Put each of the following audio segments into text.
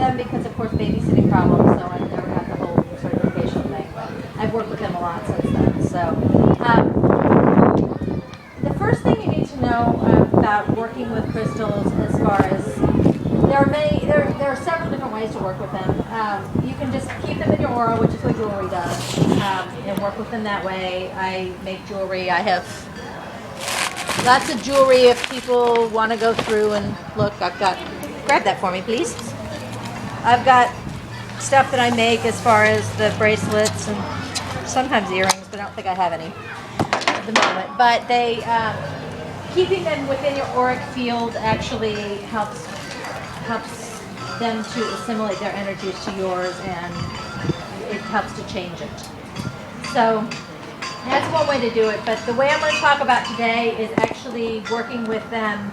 them because, of course, babysitting problems, so I never got the whole certification thing. But I've worked with them a lot since then. So the first thing you need to know about working with crystals, as far as there are several different ways to work with them. You can just keep them in your aura, which is what jewelry does, and work with them that way. I make jewelry. I have lots of jewelry if people want to go through and look. Grab that for me, please. I've got stuff that I make as far as the bracelets and sometimes earrings, but I don't think I have any at the moment. But they, keeping them within your auric field actually helps them to assimilate their energies to yours, and it helps to change it. So that's one way to do it, but the way I'm going to talk about today is actually working with them,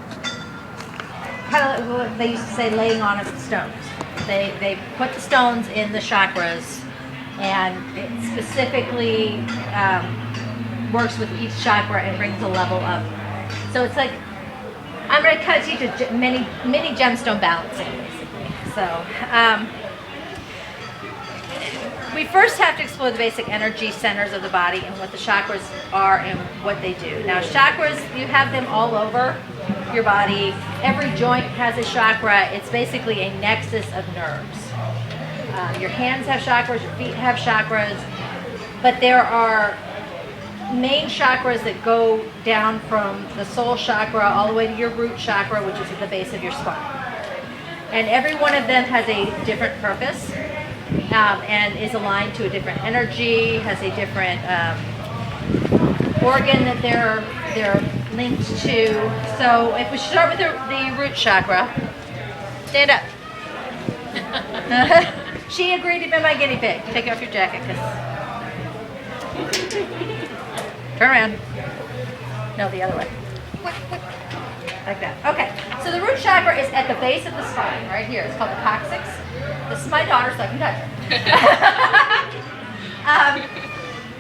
kind of like what they used to say, laying on of the stones. They put the stones in the chakras, and it specifically works with each chakra and brings a level up. So it's like, I'm going to kind of teach a mini gemstone balancing, basically. So we first have to explore the basic energy centers of the body and what the chakras are and what they do. Now, chakras, you have them all over your body. Every joint has a chakra. It's basically a nexus of nerves. Your hands have chakras, your feet have chakras, but there are main chakras that go down from the soul chakra all the way to your root chakra, which is at the base of your spine. And every one of them has a different purpose, and is aligned to a different energy, has a different organ that they're linked to. So if we start with the root chakra, stand up. She agreed to be my guinea pig. Take off your jacket, turn around. No, the other way. Like that. Okay. So the root chakra is at the base of the spine, right here. It's called the coccyx. This is my daughter, so I can touch her.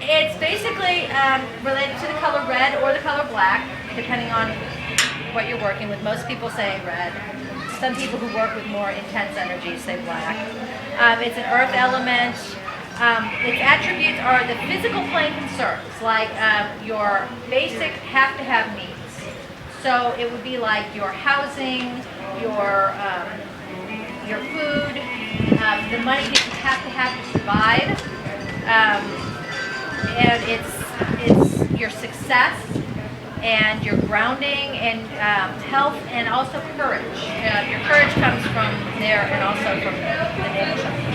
It's basically related to the color red or the color black, depending on what you're working with. Most people say red. Some people who work with more intense energies say black. It's an earth element. Its attributes are the physical plane concerns, like your basic have-to-have needs. So it would be like your housing, your food, the money that you have to survive, and it's your success and your grounding and health, and also courage. Your courage comes from there, and also from the navel chakra.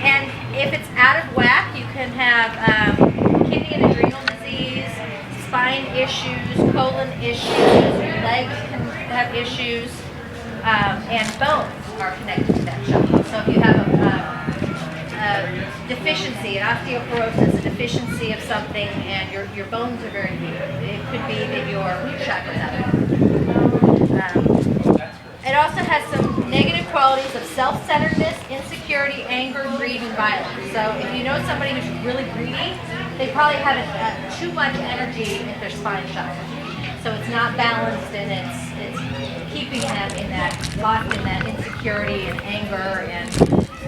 And if it's out of whack, you can have kidney and adrenal disease, spine issues, colon issues, your legs can have issues, and bones are connected to that chakra. So if you have a deficiency, an osteoporosis, a deficiency of something, and your bones are very weak, it could be that your root chakra is out of whack. It also has some negative qualities of self-centeredness, insecurity, anger, greed, and violence. So if you know somebody who's really greedy, they probably have too much energy in their spine chakra. So it's not balanced, and it's keeping them in that, locked in that insecurity and anger and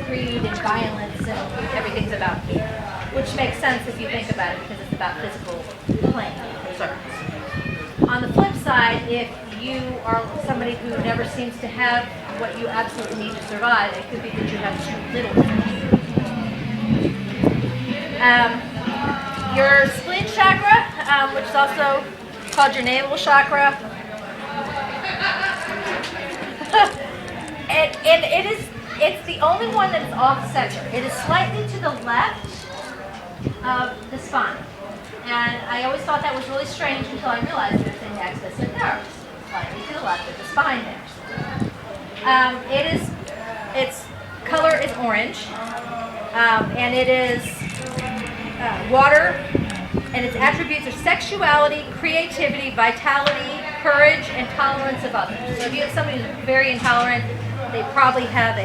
greed and violence, and everything's about you. Which makes sense if you think about it, because it's about physical plane concerns. On the flip side, if you are somebody who never seems to have what you absolutely need to survive, it could be that you have too little energy. Your spleen chakra, which is also called your navel chakra, it's the only one that is off center. It is slightly to the left of the spine. And I always thought that was really strange until I realized that it's a nexus of nerves, slightly to the left of the spine there. Its color is orange, and it is water, and its attributes are sexuality, creativity, vitality, courage, and tolerance of others. So if you have somebody who's very intolerant, they probably have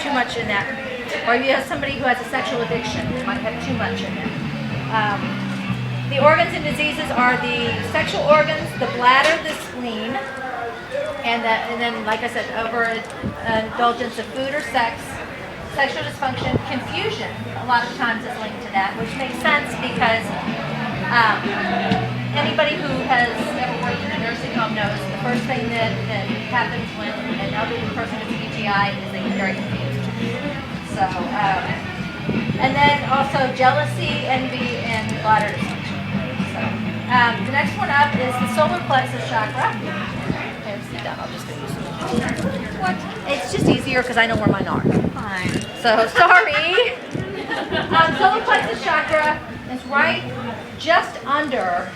too much in that. Or if you have somebody who has a sexual addiction, they might have too much in that. The organs and diseases are the sexual organs, the bladder, the spleen, and then, like I said, overindulgence of food or sex, sexual dysfunction, confusion. A lot of times is linked to that, which makes sense because anybody who has ever worked in a nursing home knows the first thing that happens when an elderly person gets a UTI is they get very confused. So, and then also jealousy, envy, and bladder dysfunction. So, the next one up is the solar plexus chakra. Okay, sit down. I'll just go use it. What? It's just easier because I know where mine are. Fine. So, sorry. Solar plexus chakra is right just under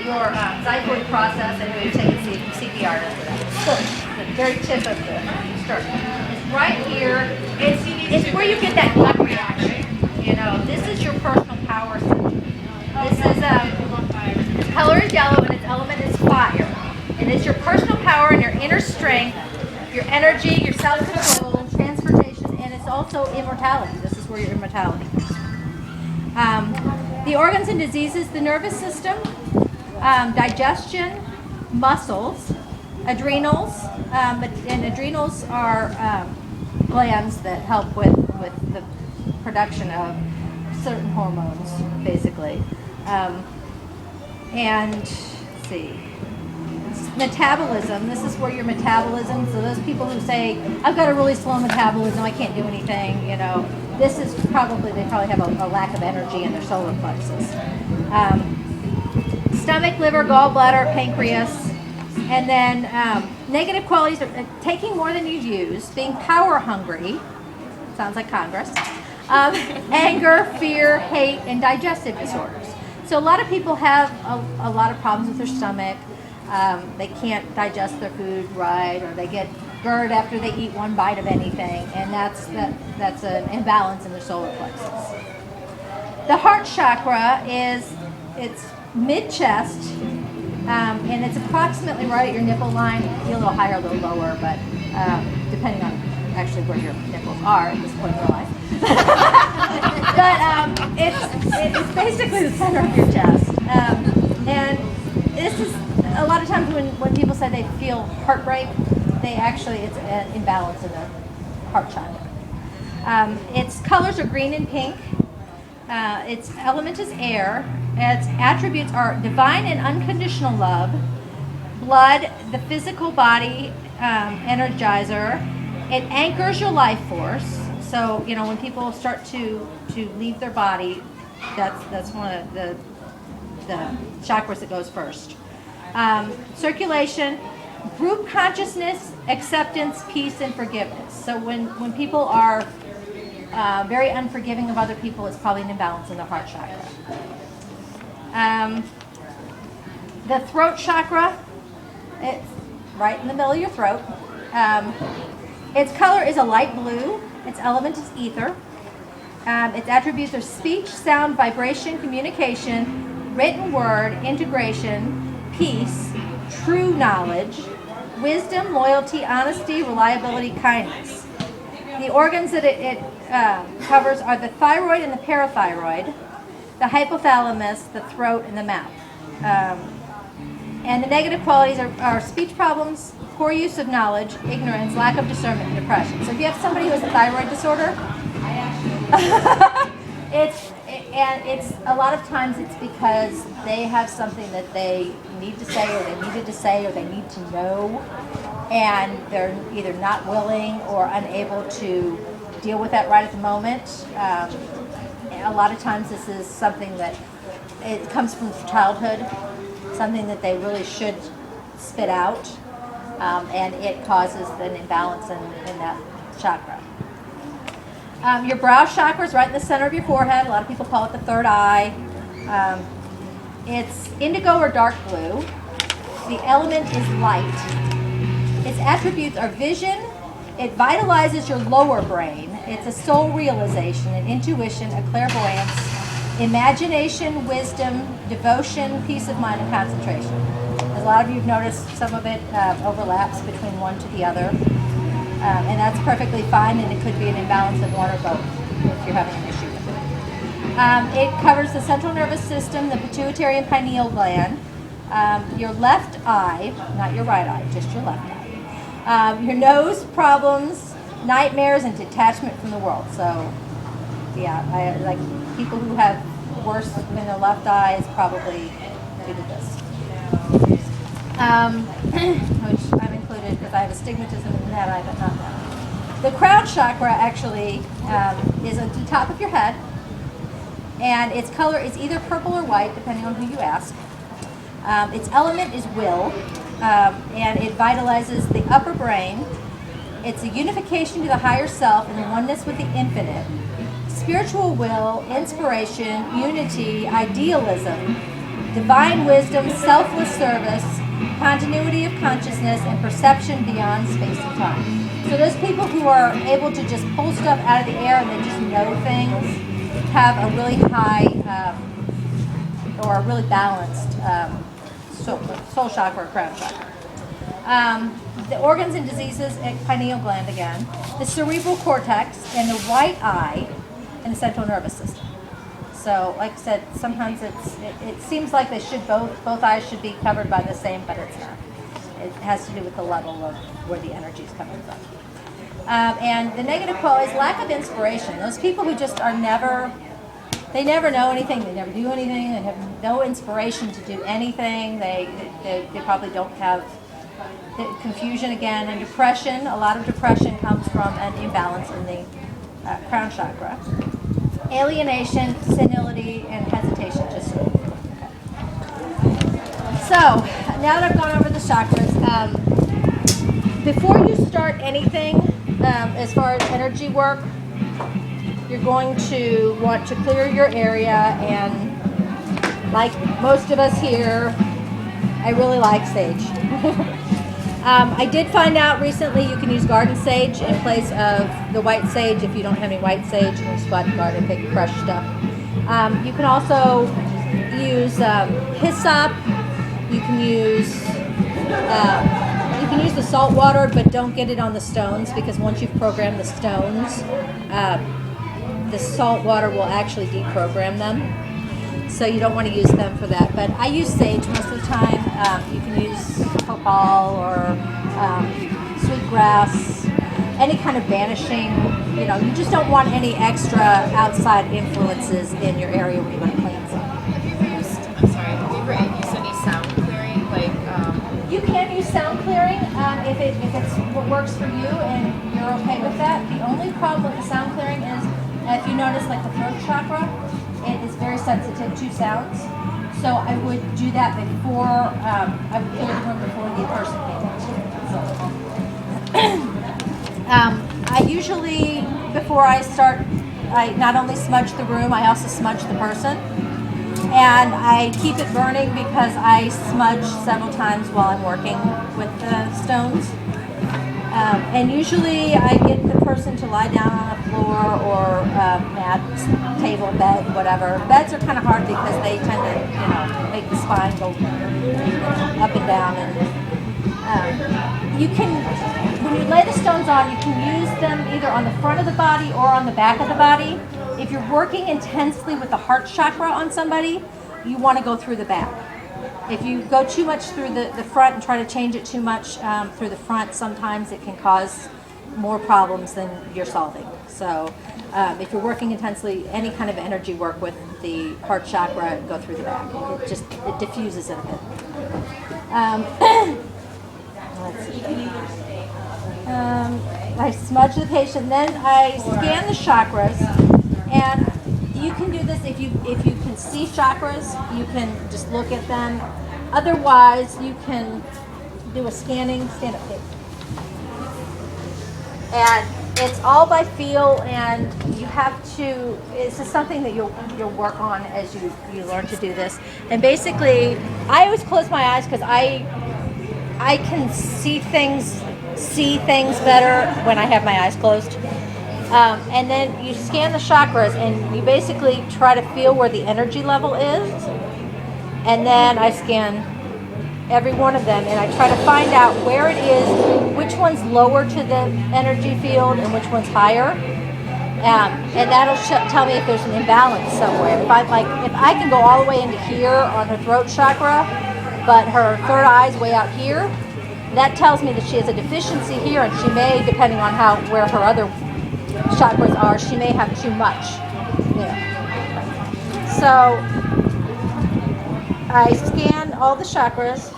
your xiphoid process, and we've taken CPR for that. So, the very tip of the sternum. It's right here. It's where you get that gut reaction. You know, this is your personal power center. This is its color is yellow and its element is fire. And it's your personal power and your inner strength, your energy, your self-control, transportation, and it's also immortality. This is where your immortality is. The organs and diseases, the nervous system, digestion, muscles, adrenals, and adrenals are glands that help with the production of certain hormones, basically. And let's see, metabolism. This is where your metabolism. So those people who say, "I've got a really slow metabolism, I can't do anything," you know, this is they probably have a lack of energy in their solar plexus. Stomach, liver, gallbladder, pancreas, and then negative qualities are taking more than you've used, being power hungry. Sounds like Congress. Anger, fear, hate, and digestive disorders. So a lot of people have a lot of problems with their stomach. They can't digest their food right, or they get GERD after they eat one bite of anything, and that's an imbalance in their solar plexus. The heart chakra it's mid-chest, and it's approximately right at your nipple line. It can be a little higher, a little lower, but depending on actually where your nipples are at this point in your life. But it's basically the center of your chest. And this is a lot of times when people say they feel heartbreak, it's an imbalance in the heart chakra. Its colors are green and pink. Its element is air. Its attributes are divine and unconditional love, blood, the physical body, energizer. It anchors your life force. So, you know, when people start to leave their body, that's one of the chakras that goes first. Circulation, group consciousness, acceptance, peace, and forgiveness. So when people are very unforgiving of other people, it's probably an imbalance in the heart chakra. The throat chakra, it's right in the middle of your throat. Its color is a light blue. Its element is ether. Its attributes are speech, sound, vibration, communication, written word, integration, peace, true knowledge, wisdom, loyalty, honesty, reliability, kindness. The organs that it covers are the thyroid and the parathyroid, the hypothalamus, the throat, and the mouth. And the negative qualities are speech problems, poor use of knowledge, ignorance, lack of discernment, and depression. So if you have somebody who has a thyroid disorder, it's a lot of times it's because they have something that they need to say, or they needed to say, or they need to know, and they're either not willing or unable to deal with that right at the moment. A lot of times this is something that it comes from childhood, something that they really should spit out, and it causes an imbalance in that chakra. Your brow chakra is right in the center of your forehead. A lot of people call it the third eye. It's indigo or dark blue. The element is light. Its attributes are vision. It vitalizes your lower brain. It's a soul realization, an intuition, a clairvoyance, imagination, wisdom, devotion, peace of mind, and concentration. As a lot of you have noticed, some of it overlaps between one to the other. And that's perfectly fine, and it could be an imbalance of one or both if you're having an issue with it. It covers the central nervous system, the pituitary and pineal gland, your left eye, not your right eye, just your left eye, Your nose problems, nightmares, and detachment from the world. So, yeah, I like people who have worse in their left eye is probably due to this. Which I'm included because I have astigmatism in that eye, but not that. The crown chakra actually is at the top of your head, and its color is either purple or white, depending on who you ask. Its element is will, and it vitalizes the upper brain. It's a unification to the higher self and oneness with the infinite. Spiritual will, inspiration, unity, idealism, divine wisdom, selfless service, continuity of consciousness, and perception beyond space and time. So those people who are able to just pull stuff out of the air and they just know things have a really high or a really balanced soul chakra or crown chakra. The organs and diseases, pineal gland again, the cerebral cortex, and the right eye, and the central nervous system. So, like I said, sometimes it seems like they should both eyes should be covered by the same, but it's not. It has to do with the level of where the energy is coming from. And the negative quality is lack of inspiration. Those people who just are they never know anything, they never do anything, they have no inspiration to do anything, they probably don't have confusion again, and depression. A lot of depression comes from an imbalance in the crown chakra. Alienation, senility, and hesitation. So, now that I've gone over the chakras, before you start anything, as far as energy work, you're going to want to clear your area, and like most of us here, I really like sage. I did find out recently you can use garden sage in place of the white sage. If you don't have any white sage, you can just go out to the garden and pick fresh stuff. You can also use hyssop. You can use the salt water, but don't get it on the stones, because once you've programmed the stones, the salt water will actually deprogram them. So you don't want to use them for that. But I use sage most of the time. You can use copal or sweetgrass, any kind of banishing. You just don't want any extra outside influences in your area when you want to plant something. I'm sorry, have you ever used any sound clearing? You can use sound clearing if it's what works for you and you're okay with that. The only problem with the sound clearing is, if you notice, like the throat chakra, it is very sensitive to sounds. So I would do that before, I would clear the room before the person came in. I usually, before I start, I not only smudge the room, I also smudge the person. And I keep it burning because I smudge several times while I'm working with the stones. And usually I get the person to lie down on a floor or mat, table, bed, whatever. Beds are kind of hard because they tend to, make the spine go up and down. And you can, when you lay the stones on, you can use them either on the front of the body or on the back of the body. If you're working intensely with the heart chakra on somebody, you want to go through the back. If you go too much through the front and try to change it too much through the front, sometimes it can cause more problems than you're solving. So if you're working intensely, any kind of energy work with the heart chakra, go through the back. It diffuses it a bit. Let's see. I smudge the patient, then I scan the chakras, and you can do this if you can see chakras, you can just look at them. Otherwise, you can do a scanning, stand up, please. And it's all by feel, and you have to, it's just something that you'll work on as you learn to do this. And basically, I always close my eyes because I can see things better when I have my eyes closed. And then you scan the chakras, and you basically try to feel where the energy level is. And then I scan every one of them, and I try to find out where it is, which one's lower to the energy field and which one's higher. And that'll tell me if there's an imbalance somewhere. If I can go all the way into here on her throat chakra, but her third eye's way out here, that tells me that she has a deficiency here, and she may, depending on where her other chakras are, she may have too much. So I scan all the chakras.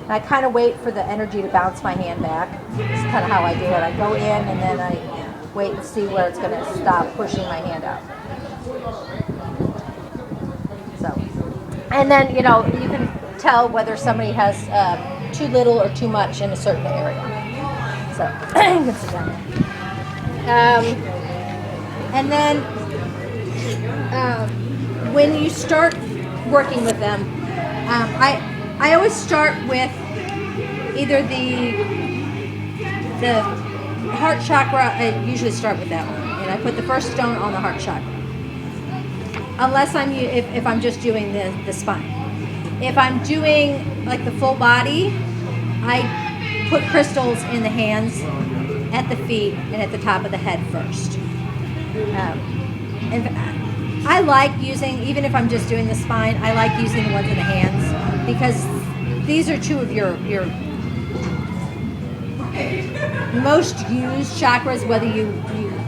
I kind of wait for the energy to bounce my hand back. That's kind of how I do it. I go in and then I wait and see where it's going to stop pushing my hand out. So, and then, you can tell whether somebody has too little or too much in a certain area. So, you can sit down. And then, when you start working with them, I always start with either the heart chakra. I usually start with that one, and I put the first stone on the heart chakra. Unless if I'm just doing the spine. If I'm doing like the full body, I put crystals in the hands, at the feet, and at the top of the head first. And I like using, even if I'm just doing the spine, I like using the ones in the hands, because these are two of your most used chakras, whether you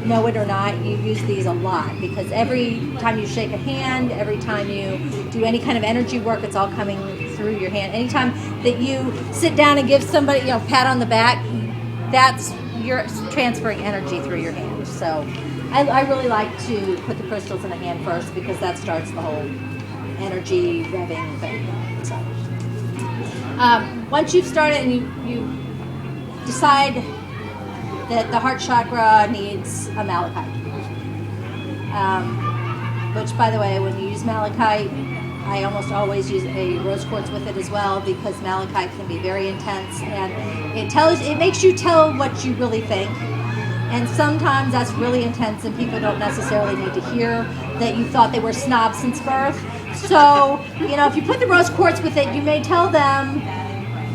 know it or not. You use these a lot, because every time you shake a hand, every time you do any kind of energy work, it's all coming through your hand. Anytime that you sit down and give somebody, pat on the back, you're transferring energy through your hand. So I really like to put the crystals in the hand first, because that starts the whole energy revving thing. So once you've started and you decide that the heart chakra needs a malachite, which, by the way, when you use malachite, I almost always use a rose quartz with it as well, because malachite can be very intense, and it makes you tell what you really think. And sometimes that's really intense, and people don't necessarily need to hear that you thought they were snobs since birth. So, if you put the rose quartz with it, you may tell them,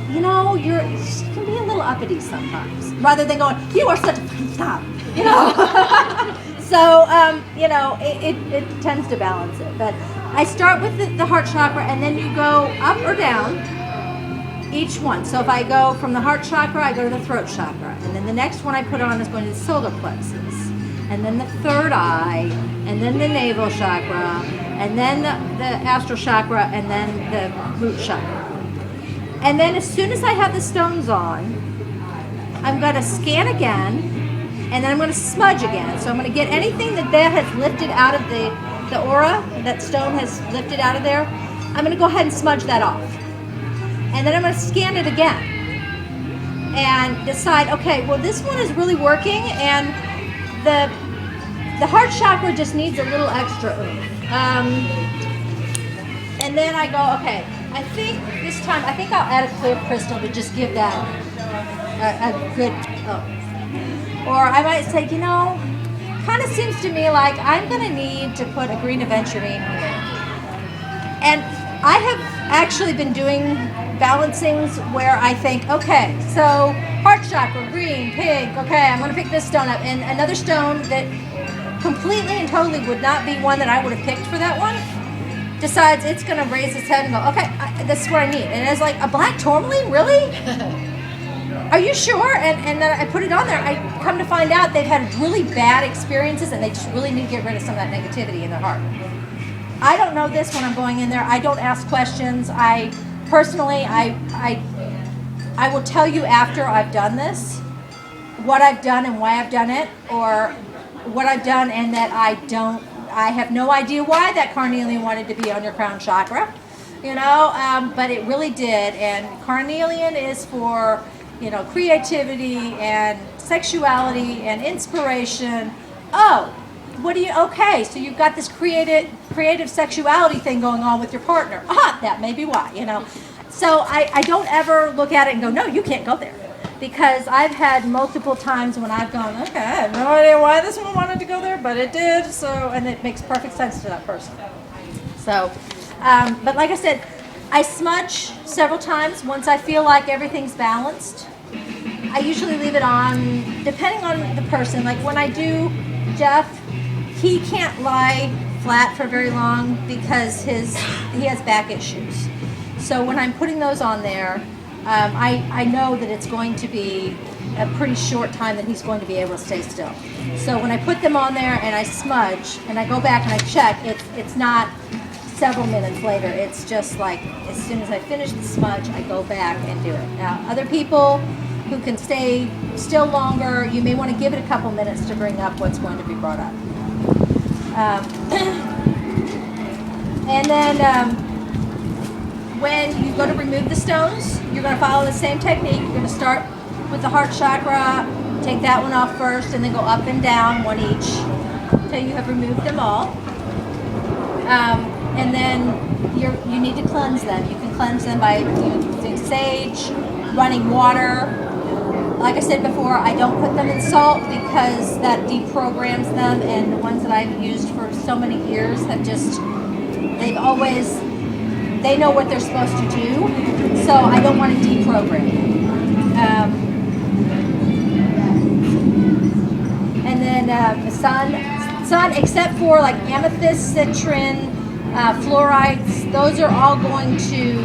you can be a little uppity sometimes, rather than going, you are such a snob, So, it tends to balance it. But I start with the heart chakra, and then you go up or down each one. So if I go from the heart chakra, I go to the throat chakra. And then the next one I put on is going to the solar plexus. And then the third eye, and then the navel chakra, and then the astral chakra, and then the root chakra. And then as soon as I have the stones on, I'm going to scan again, and then I'm going to smudge again. So I'm going to get anything that has lifted out of the aura, that stone has lifted out of there. I'm going to go ahead and smudge that off. And then I'm going to scan it again and decide, okay, well, this one is really working, and the heart chakra just needs a little extra oomph. And then I go, okay, I think this time, I'll add a clear crystal to just give that a good oomph. Or I might say, kind of seems to me like I'm going to need to put a green aventurine here. And I have actually been doing balancings where I think, okay, so heart chakra, green, pink, okay, I'm going to pick this stone up. And another stone that completely and totally would not be one that I would have picked for that one decides it's going to raise its head and go, okay, this is what I need. And it's like, a black tourmaline, really? Are you sure? And then I put it on there. I come to find out they've had really bad experiences, and they just really need to get rid of some of that negativity in their heart. I don't know this when I'm going in there. I don't ask questions. I will tell you after I've done this what I've done and why I've done it, or what I've done and that I have no idea why that carnelian wanted to be on your crown chakra, but it really did. And carnelian is for, creativity and sexuality and inspiration. Okay, so you've got this creative sexuality thing going on with your partner. That may be why, So I don't ever look at it and go, no, you can't go there. Because I've had multiple times when I've gone, okay, I have no idea why this one wanted to go there, but it did, and it makes perfect sense to that person. So, but like I said, I smudge several times once I feel like everything's balanced. I usually leave it on, depending on the person. Like when I do Jeff, he can't lie flat for very long because he has back issues. So when I'm putting those on there, I know that it's going to be a pretty short time that he's going to be able to stay still. So when I put them on there and I smudge and I go back and I check, it's not several minutes later. It's just like as soon as I finish the smudge, I go back and do it. Now, other people who can stay still longer, you may want to give it a couple minutes to bring up what's going to be brought up. And then when you go to remove the stones, you're going to follow the same technique. You're going to start with the heart chakra, take that one off first, and then go up and down, one each, until you have removed them all. And then you need to cleanse them. You can cleanse them by using sage, running water. Like I said before, I don't put them in salt because that deprograms them, and the ones that I've used for so many years have just, they know what they're supposed to do, so I don't want to deprogram them. And then the sun, except for like amethyst, citron, fluorides, those are all going to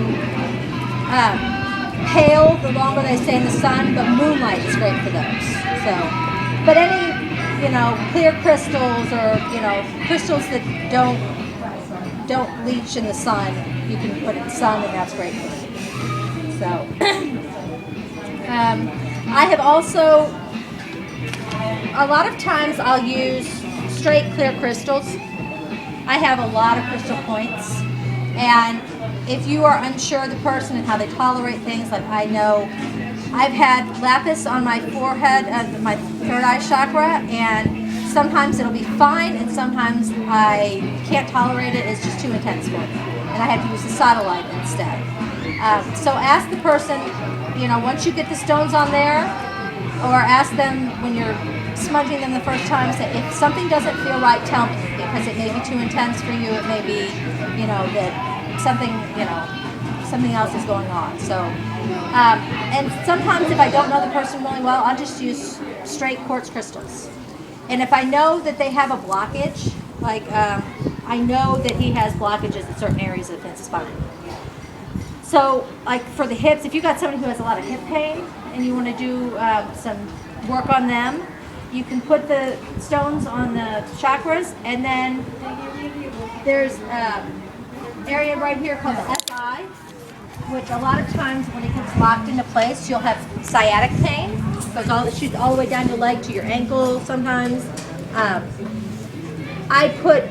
pale the longer they stay in the sun, but moonlight is great for those. So, but any, clear crystals or, crystals that don't leach in the sun, you can put in the sun and that's great for them. So, I have also, a lot of times I'll use straight clear crystals. I have a lot of crystal points, and if you are unsure of the person and how they tolerate things, like I know I've had lapis on my forehead, my third eye chakra, and sometimes it'll be fine, and sometimes I can't tolerate it. It's just too intense for me, and I have to use the satellite instead. So ask the person, once you get the stones on there, or ask them when you're smudging them the first time, say, if something doesn't feel right, tell me, because it may be too intense for you. It may be, that something else is going on. So, and sometimes if I don't know the person really well, I'll just use straight quartz crystals. And if I know that they have a blockage, like I know that he has blockages in certain areas of his spine. So, like for the hips, if you got somebody who has a lot of hip pain and you want to do some work on them, you can put the stones on the chakras, and then there's area right here called the SI, which a lot of times when it gets locked into place, you'll have sciatic pain. It shoots all the way down your leg to your ankle sometimes. I put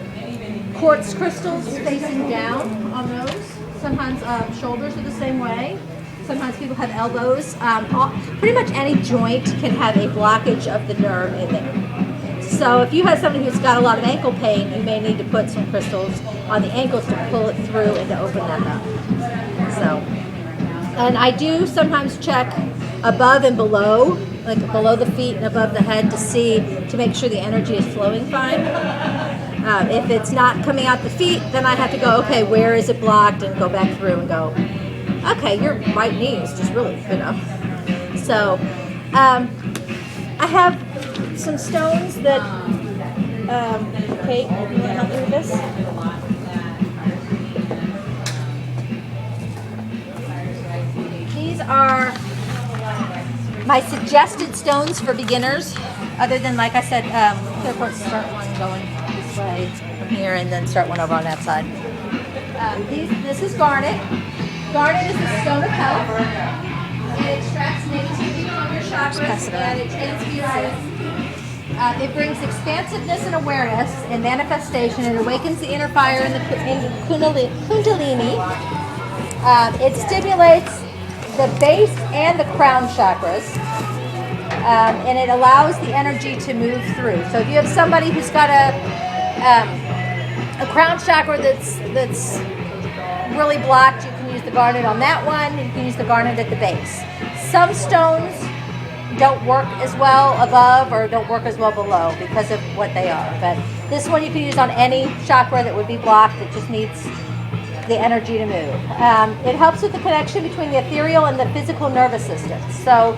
quartz crystals facing down on those. Sometimes shoulders are the same way. Sometimes people have elbows. Pretty much any joint can have a blockage of the nerve in there. So if you have somebody who's got a lot of ankle pain, you may need to put some crystals on the ankles to pull it through and to open that up. So, and I do sometimes check above and below, like below the feet and above the head, to make sure the energy is flowing fine. If it's not coming out the feet, then I have to go, okay, where is it blocked, and go back through and go, okay, your right knee is just really, So, I have some stones that, Kate, you want to help me with this? These are my suggested stones for beginners, other than, like I said, clear quartz, start one going this way from here and then start one over on that side. This is garnet. Garnet is the stone of health. It extracts negativity from your chakras and it transmutes. It brings expansiveness and awareness and manifestation. It awakens the inner fire in the kundalini. It stimulates the base and the crown chakras, and it allows the energy to move through. So if you have somebody who's got a crown chakra that's really blocked, you can use the garnet on that one. You can use the garnet at the base. Some stones don't work as well above or don't work as well below because of what they are. But this one you can use on any chakra that would be blocked. It just needs the energy to move. It helps with the connection between the ethereal and the physical nervous system. So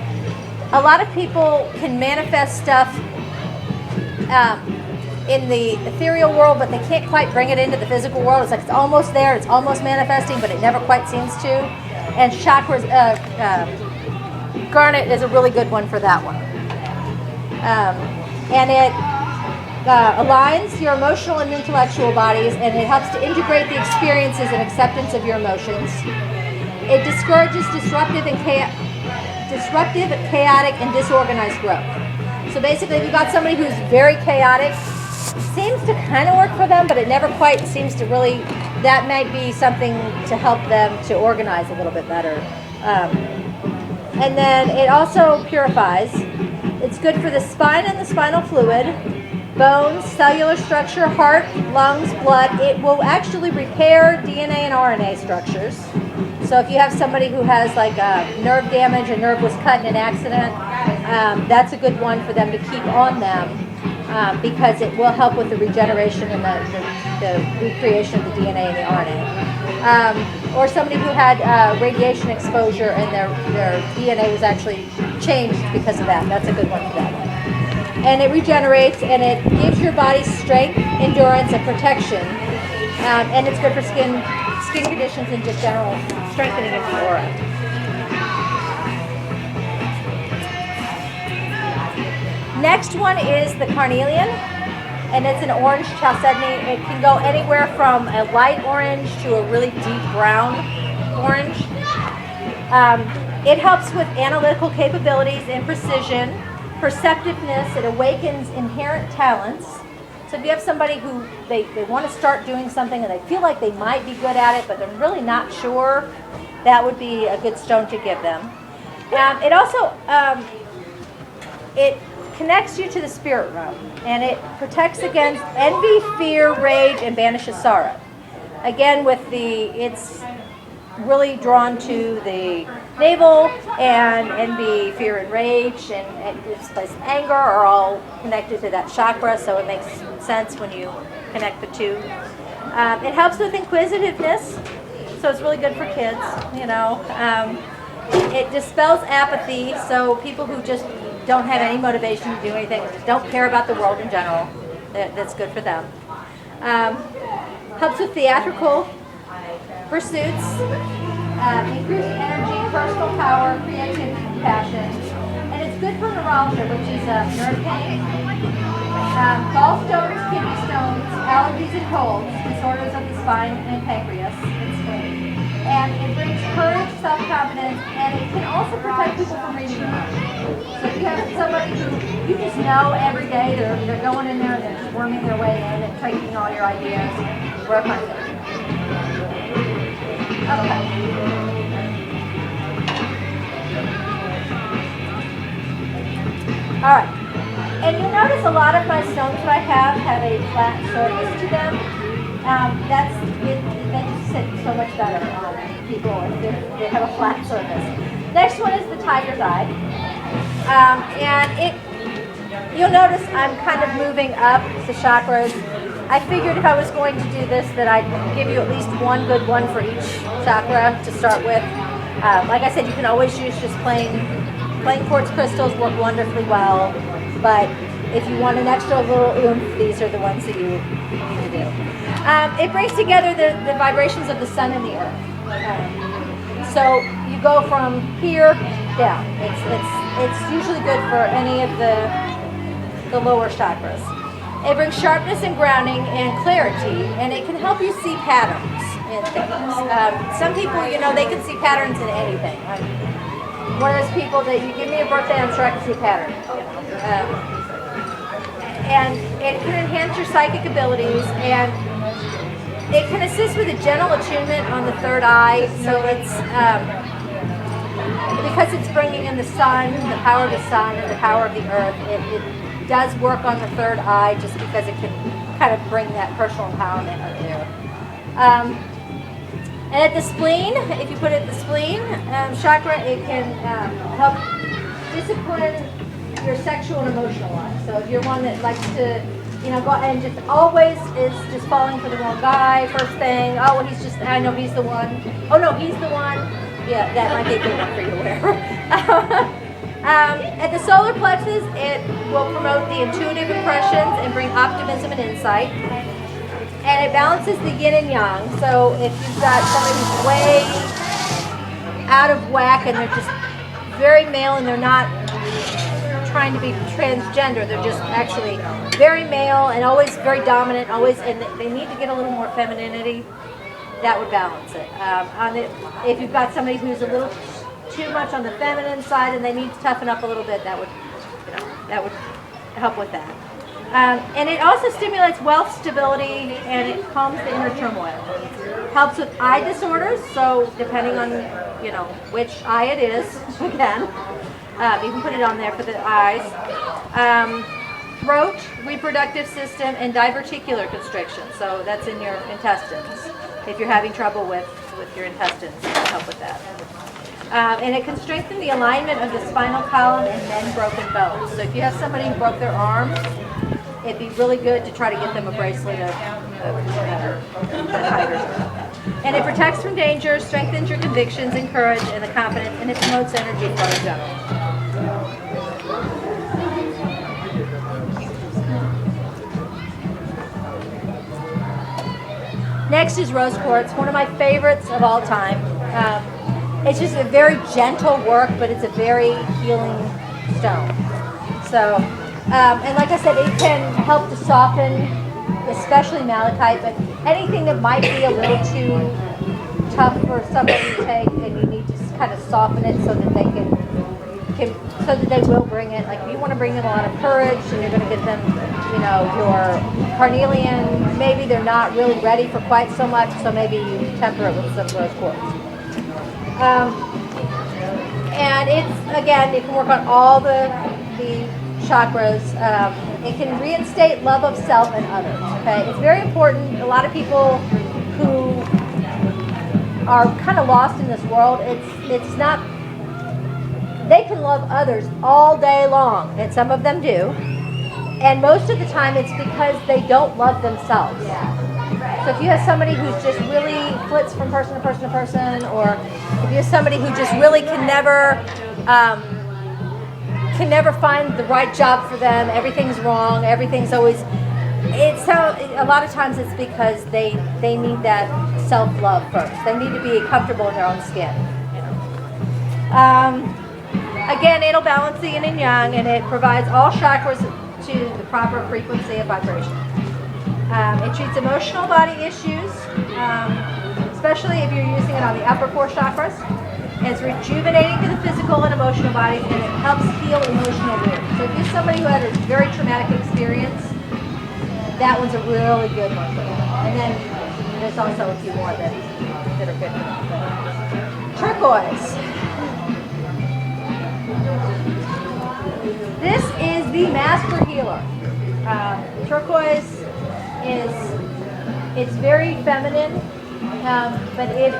a lot of people can manifest stuff in the ethereal world, but they can't quite bring it into the physical world. It's like it's almost there, it's almost manifesting, but it never quite seems to. And chakras, garnet is a really good one for that one. And it aligns your emotional and intellectual bodies, and it helps to integrate the experiences and acceptance of your emotions. It discourages disruptive, chaotic, and disorganized growth. So basically, if you've got somebody who's very chaotic, seems to kind of work for them, but it never quite seems to really, that might be something to help them to organize a little bit better. And then it also purifies. It's good for the spine and the spinal fluid, bones, cellular structure, heart, lungs, blood. It will actually repair DNA and RNA structures. So if you have somebody who has like nerve damage, a nerve was cut in an accident, that's a good one for them to keep on them because it will help with the regeneration and the recreation of the DNA and the RNA. Or somebody who had radiation exposure and their DNA was actually changed because of that. That's a good one for that one. And it regenerates and it gives your body strength, endurance, and protection. And it's good for skin conditions and just general strengthening of the aura. Next one is the carnelian, and it's an orange chalcedony. It can go anywhere from a light orange to a really deep brown orange. It helps with analytical capabilities and precision, perceptiveness. It awakens inherent talents. So if you have somebody who they want to start doing something and they feel like they might be good at it, but they're really not sure, that would be a good stone to give them. It also it connects you to the spirit realm, and it protects against envy, fear, rage, and banishes sorrow. Again, it's really drawn to the navel, and envy, fear, and rage, and displaced anger are all connected to that chakra, so it makes sense when you connect the two. It helps with inquisitiveness, so it's really good for kids, you know. It dispels apathy, so people who just don't have any motivation to do anything, just don't care about the world in general, that's good for them. Helps with theatrical pursuits, increased energy, personal power, creativity, compassion, and it's good for neuralgia, which is nerve pain, gallstones, kidney stones, allergies and colds, disorders of the spine and pancreas. It's good. And it brings courage, self-confidence, and it can also protect people from reading your mind. So if you have somebody who you just know every day, they're going in there and they're just worming their way in and taking all your ideas, work on it. Okay. All right. And you'll notice a lot of my stones that I have a flat surface to them. It makes it sit so much better on people if they have a flat surface. Next one is the tiger's eye. And you'll notice I'm kind of moving up the chakras. I figured if I was going to do this that I'd give you at least one good one for each chakra to start with. Like I said, you can always use just plain quartz crystals, work wonderfully well. But if you want an extra little oomph, these are the ones that you need to do. It brings together the vibrations of the sun and the earth. So you go from here down. It's usually good for any of the lower chakras. It brings sharpness and grounding and clarity, and it can help you see patterns in things. Some people, they can see patterns in anything. I'm one of those people that you give me a birthday, I'm sure I can see a pattern. And it can enhance your psychic abilities, and it can assist with a gentle attunement on the third eye. So it's because it's bringing in the sun, the power of the sun, and the power of the earth. It does work on the third eye just because it can kind of bring that personal empowerment up there. And at the spleen, if you put it at the spleen chakra, it can help discipline your sexual and emotional life. So if you're one that likes to, go and just always is just falling for the wrong guy, first thing, oh, well, I know he's the one. Oh, no, he's the one. Yeah, that might be a good one for you to wear. At the solar plexus, it will promote the intuitive impressions and bring optimism and insight. And it balances the yin and yang. So if you've got somebody who's way out of whack and they're just very male and they're not trying to be transgender, they're just actually very male and always very dominant, always, and they need to get a little more femininity, that would balance it. If you've got somebody who's a little too much on the feminine side and they need to toughen up a little bit, that would help with that. And it also stimulates wealth stability and it calms the inner turmoil. Helps with eye disorders, so depending on which eye it is, again, you can put it on there for the eyes. Throat, reproductive system, and diverticular constriction, so that's in your intestines. If you're having trouble with your intestines, it can help with that. And it can strengthen the alignment of the spinal column and mend broken bones. So if you have somebody who broke their arm, it'd be really good to try to get them a bracelet of tigers. And it protects from danger, strengthens your convictions and courage and the confidence, and it promotes energy flow in general. Next is rose quartz, one of my favorites of all time. It's just a very gentle work, but it's a very healing stone. So, and like I said, it can help to soften, especially malachite, but anything that might be a little too tough for somebody to take, and you need to kind of soften it so that they so that they will bring it. Like if you want to bring them a lot of courage, and you're going to get them, your carnelian, maybe they're not really ready for quite so much, so maybe you temper it with some rose quartz. And it can work on all the chakras. It can reinstate love of self and others. Okay, it's very important. A lot of people who are kind of lost in this world, it's not. They can love others all day long, and some of them do. And most of the time, it's because they don't love themselves. So if you have somebody who's just really flits from person to person to person, or if you have somebody who just really can never find the right job for them, everything's wrong, everything's always, a lot of times it's because they need that self-love first. They need to be comfortable in their own skin. Again, it'll balance the yin and yang, and it provides all chakras to the proper frequency of vibration. It treats emotional body issues, especially if you're using it on the upper 4 chakras. It's rejuvenating to the physical and emotional bodies, and it helps heal emotional wounds. So if you're somebody who had a very traumatic experience, that one's a really good one for you. And then there's also a few more that are good for them. Turquoise. This is the master healer. Turquoise it's very feminine, but it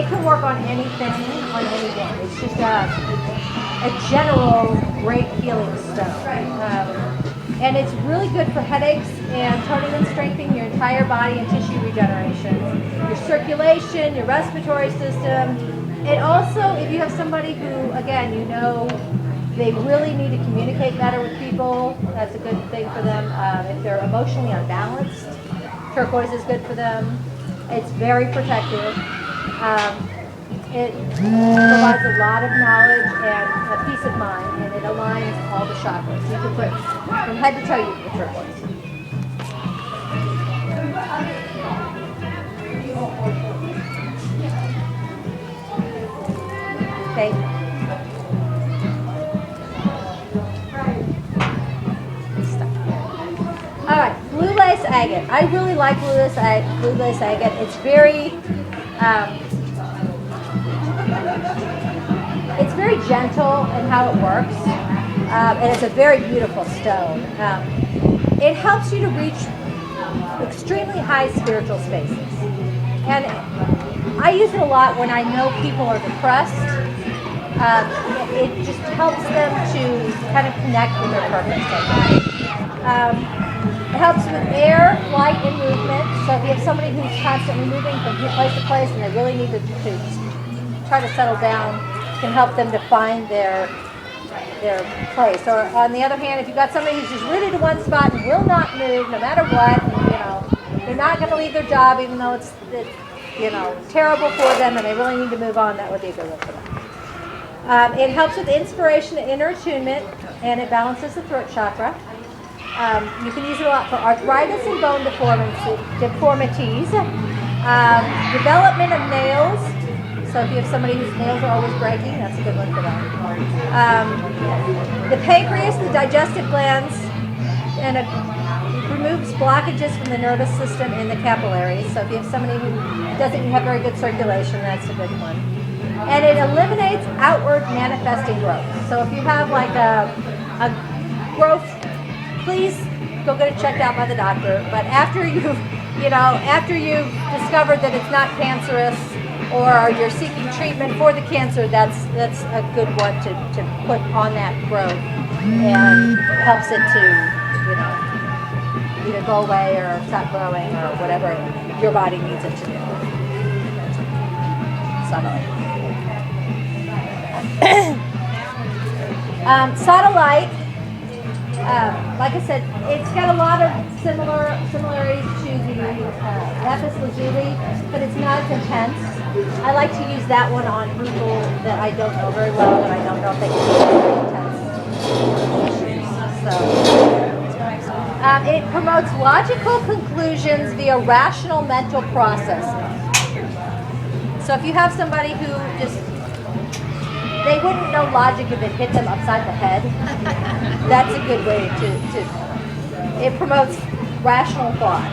can work on anything, on anyone. It's just a general great healing stone. And it's really good for headaches and toning and strengthening your entire body and tissue regeneration, your circulation, your respiratory system. It also, if you have somebody who, again, they really need to communicate better with people, that's a good thing for them. If they're emotionally unbalanced, turquoise is good for them. It's very protective. It provides a lot of knowledge and a peace of mind, and it aligns all the chakras. You can put from head to toe with turquoise. Okay. All right, blue lace agate. I really like blue lace agate. It's very gentle in how it works, and it's a very beautiful stone. It helps you to reach extremely high spiritual spaces, and I use it a lot when I know people are depressed. It just helps them to kind of connect with their purpose. It helps with air, light, and movement. So if you have somebody who's constantly moving from place to place and they really need to try to settle down, it can help them to find their their place. Or on the other hand, if you've got somebody who's just rooted to one spot and will not move no matter what, you know, they're not going to leave their job even though it's you know, terrible for them and they really need to move on, that would be a good one for them. It helps with inspiration and inner attunement, and it balances the throat chakra. You can use it a lot for arthritis and bone deformities. Development of nails. So if you have somebody whose nails are always breaking, that's a good one for them. The pancreas, the digestive glands, and it removes blockages from the nervous system in the capillaries. So if you have somebody who doesn't have very good circulation, that's a good one. And it eliminates outward manifesting growth. So if you have like a growth, please go get it checked out by the doctor. But after you've discovered that it's not cancerous, or you're seeking treatment for the cancer, that's a good one to put on that growth, and helps it to, you know, either go away or stop growing or whatever your body needs it to do. Satellite. Satellite, like I said, it's got a lot of similarities to the lapis lazuli, but it's not as intense. I like to use that one on people that I don't know very well, and I don't know if they can do very intense issues. So, it promotes logical conclusions via rational mental processing. So if you have somebody who just, they wouldn't know logic if it hit them upside the head, that's a good way to it promotes rational thought.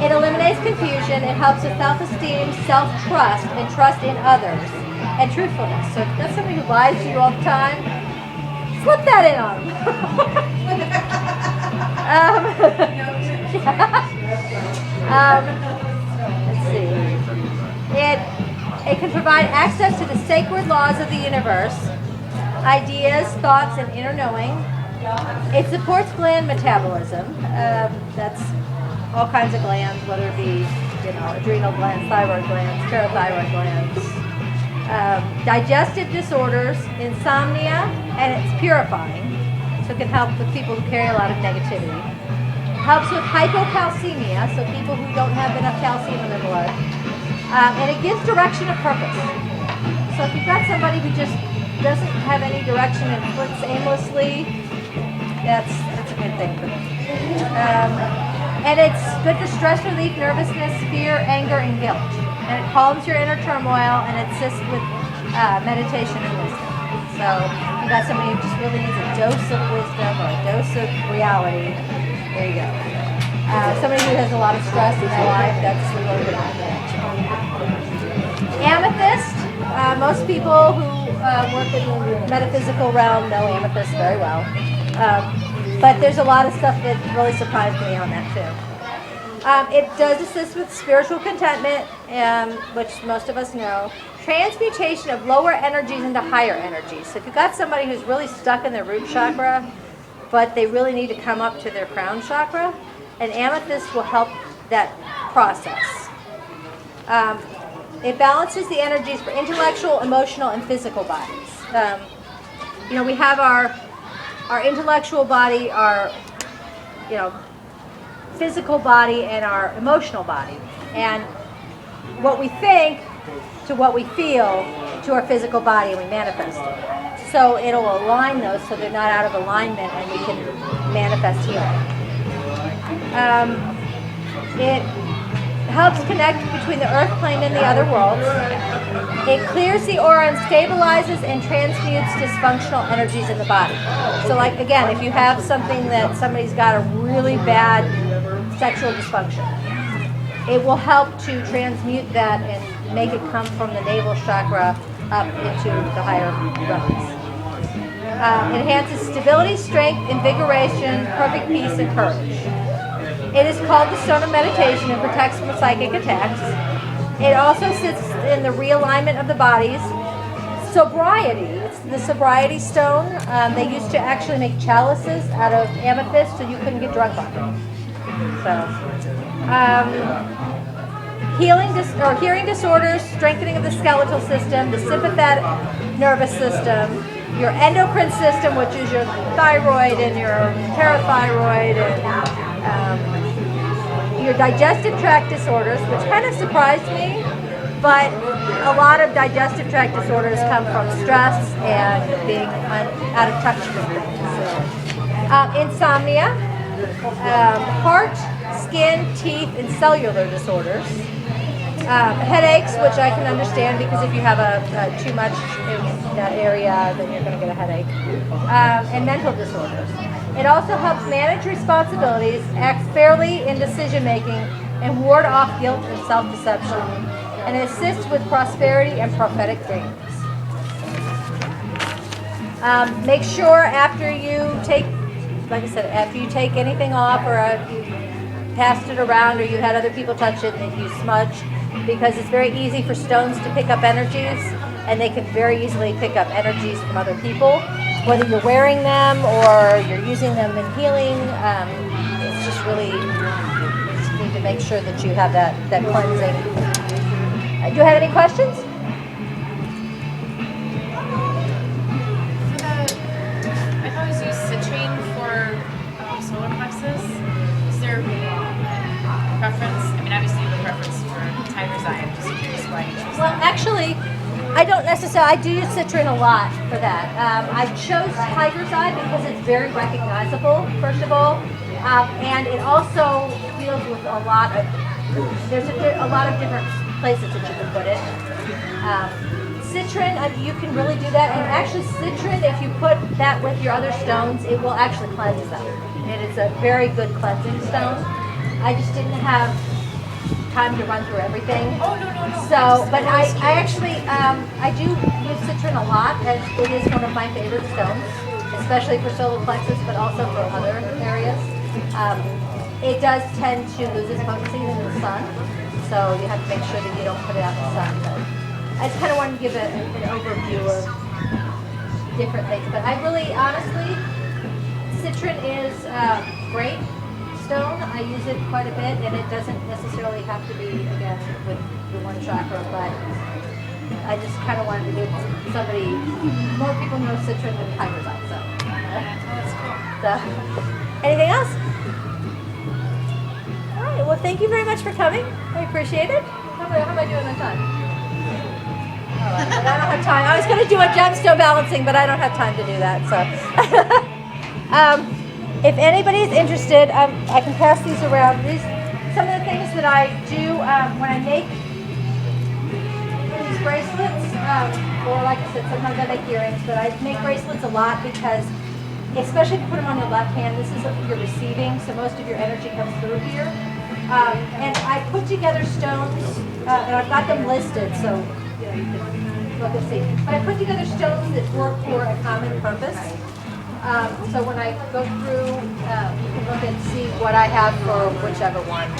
It eliminates confusion. It helps with self-esteem, self-trust, and trust in others, and truthfulness. So if that's somebody who lies to you all the time, slip that in on them. Let's see. It can provide access to the sacred laws of the universe, ideas, thoughts, and inner knowing. It supports gland metabolism. That's all kinds of glands, whether it be, you know, adrenal glands, thyroid glands, parathyroid glands, digestive disorders, insomnia, and it's purifying. So it can help with people who carry a lot of negativity. Helps with hypocalcemia, so people who don't have enough calcium in their blood. And it gives direction of purpose. So if you've got somebody who just doesn't have any direction and flits aimlessly, that's a good thing for them. And it's good for stress relief, nervousness, fear, anger, and guilt. And it calms your inner turmoil and assists with meditation and wisdom. So if you've got somebody who just really needs a dose of wisdom or a dose of reality, there you go. Somebody who has a lot of stress in their life, that's a really good one. Amethyst. Most people who work in the metaphysical realm know amethyst very well. But there's a lot of stuff that really surprised me on that too. It does assist with spiritual contentment, which most of us know. Transmutation of lower energies into higher energies. So if you've got somebody who's really stuck in their root chakra, but they really need to come up to their crown chakra, an amethyst will help that process. It balances the energies for intellectual, emotional, and physical bodies. You know, we have our intellectual body, our, you know, physical body, and our emotional body. And what we think to what we feel to our physical body, and we manifest it. So it'll align those so they're not out of alignment, and we can manifest healing. It helps connect between the earth plane and the other worlds. It clears the aura and stabilizes and transmutes dysfunctional energies in the body. So like, again, if you have something that somebody's got a really bad sexual dysfunction, it will help to transmute that and make it come from the navel chakra up into the higher realms. It enhances stability, strength, invigoration, perfect peace, and courage. It is called the stone of meditation and protects from psychic attacks. It also assists in the realignment of the bodies. Sobriety, it's the sobriety stone. They used to actually make chalices out of amethyst so you couldn't get drunk on it. So, hearing disorders, strengthening of the skeletal system, the sympathetic nervous system, your endocrine system, which is your thyroid and your parathyroid and your digestive tract disorders, which kind of surprised me, but a lot of digestive tract disorders come from stress and being out of touch with things. Insomnia, heart, skin, teeth, and cellular disorders. Headaches, which I can understand because if you have too much in that area, then you're going to get a headache. And mental disorders. It also helps manage responsibilities, acts fairly in decision making, and ward off guilt and self-deception, and assists with prosperity and prophetic dreams. Make sure after you take, like I said, after you take anything off or you passed it around or you had other people touch it, that you smudge, because it's very easy for stones to pick up energies, and they can very easily pick up energies from other people, whether you're wearing them or you're using them in healing. It's just really, you just need to make sure that you have that cleansing. Do you have any questions? I've always used citrine for solar plexus. Is there a preference? I mean, obviously you have a preference for tiger's eye. I'm just curious why you choose Well, that. actually, I don't necessarily. I do use citrine a lot for that. I chose tiger's eye because it's very recognizable, first of all, and it also deals with a lot of. There's a lot of different places that you can put it. Citrin, you can really do that, and actually citrin, if you put that with your other stones, it will actually cleanse them. It is a very good cleansing stone. I just didn't have time to run through everything. Oh, no. So, but I actually, I do use citrin a lot, as it is one of my favorite stones, especially for solar plexus, but also for other areas. It does tend to lose its potency in the sun, so you have to make sure that you don't put it out in the sun. But I just kind of wanted to give an overview of different things. But I really, honestly, citrin is great stone. I use it quite a bit, and it doesn't necessarily have to be, again, with the one chakra, but I just kind of wanted to give somebody, more people know citrin than tiger's eye. So, That's cool. Anything else? All right. Well, thank you very much for coming. I appreciate it. How am I doing on time? All right, but I don't have time. I was going to do a gemstone balancing, but I don't have time to do that. So, if anybody's interested, I can pass these around. Some of the things that I do when I make these bracelets, or like I said, sometimes I make earrings, but I make bracelets a lot because, especially if you put them on your left hand, this is what you're receiving, so most of your energy comes through here. And I put together stones, and I've got them listed, so you can look and see. But I put together stones that work for a common purpose. So when I go through, you can look and see what I have for whichever one.